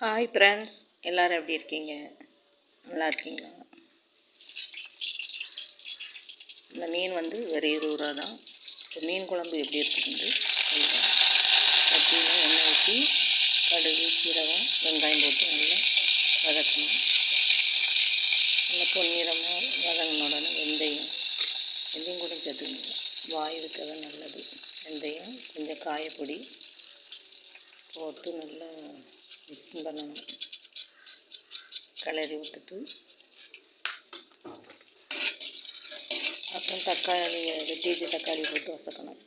Hi friends, எல்லோரும் எப்படி இருக்கீங்க? நல்லா இருக்கீங்களா? இந்த மீன் வெறும் 20 ரூபா தான். இப்போ மீன் குழம்பு எப்படி இருக்குதுன்னு சொல்லுங்கள். சட்டியில் எண்ணெய் ஊற்றி கடுகு, சீரகம், வெங்காயம் போட்டு நல்லா வதக்கணும். நல்லா பொன்னிறமாக வதங்கின உடனே வெந்தயம் கூட சேர்த்துக்கணும். வாயுக்காக நல்லது. வெந்தயம், கொஞ்சம் காயப்பொடி போட்டு நல்லா மிக்ஸ் பண்ணணும். கிளறி விட்டுட்டு அப்புறம் தக்காளி வெட்டி தக்காளி போட்டு வதக்கணும்.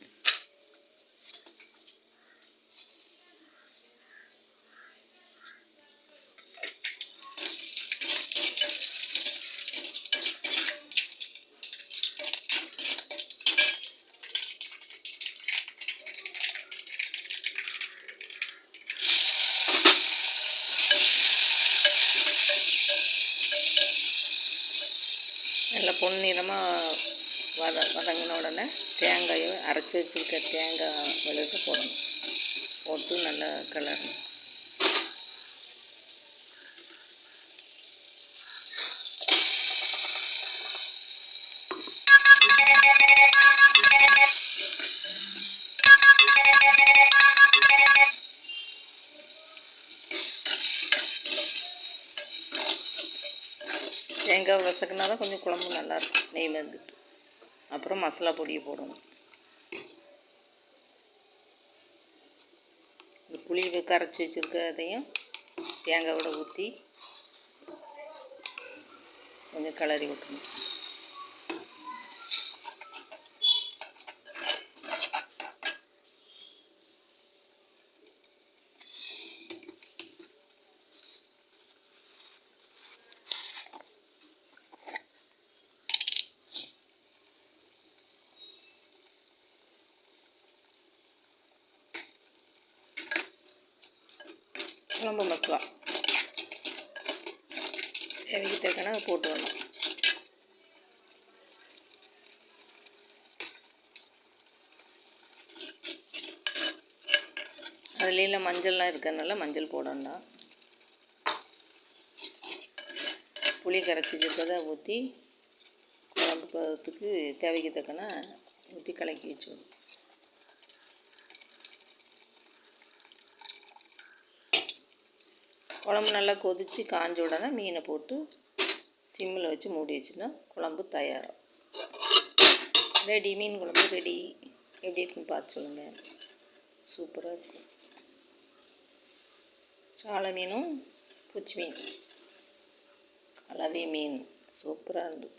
நல்லா பொன்னிறமாக வதங்கின உடனே தேங்காயை அரைச்சி வச்சுருக்க தேங்காய் விழுது போடணும். போட்டு நல்லா கிளறணும். தேங்காய் வசக்கினா தான் கொஞ்சம் குழம்பு நல்லாயிருக்கும். நெய் வந்துட்டு அப்புறம் மசாலா பொடியை போடணும். இந்த புளி கரைச்சி வச்சுருக்கதையும் தேங்காயோட ஊற்றி கொஞ்சம் கிளறி விட்டுணும். குழம்பு மசாலா தேவைக்கு தக்கன போட்டு வரணும். அதுல மஞ்சள்லாம் இருக்கிறதுனால மஞ்சள் போடணும். புளி கரைச்சி வச்சுருக்கதை ஊற்றி குழம்பு பதத்துக்கு தேவைக்கு தக்கன ஊற்றி கலக்கி வச்சுக்கணும். குழம்பு நல்லா கொதித்து காஞ்ச உடனே மீனை போட்டு சிம்மில் வச்சு மூடி வச்சுன்னா குழம்பு தயாராகும். ரெடி. மீன் குழம்பு ரெடி. எப்படி இருக்குன்னு பார்த்து சொல்லுங்கள். சூப்பராக இருக்கும். சாலை மீனும் பூச்சி மீன் கலவை மீன் சூப்பராக இருந்தது.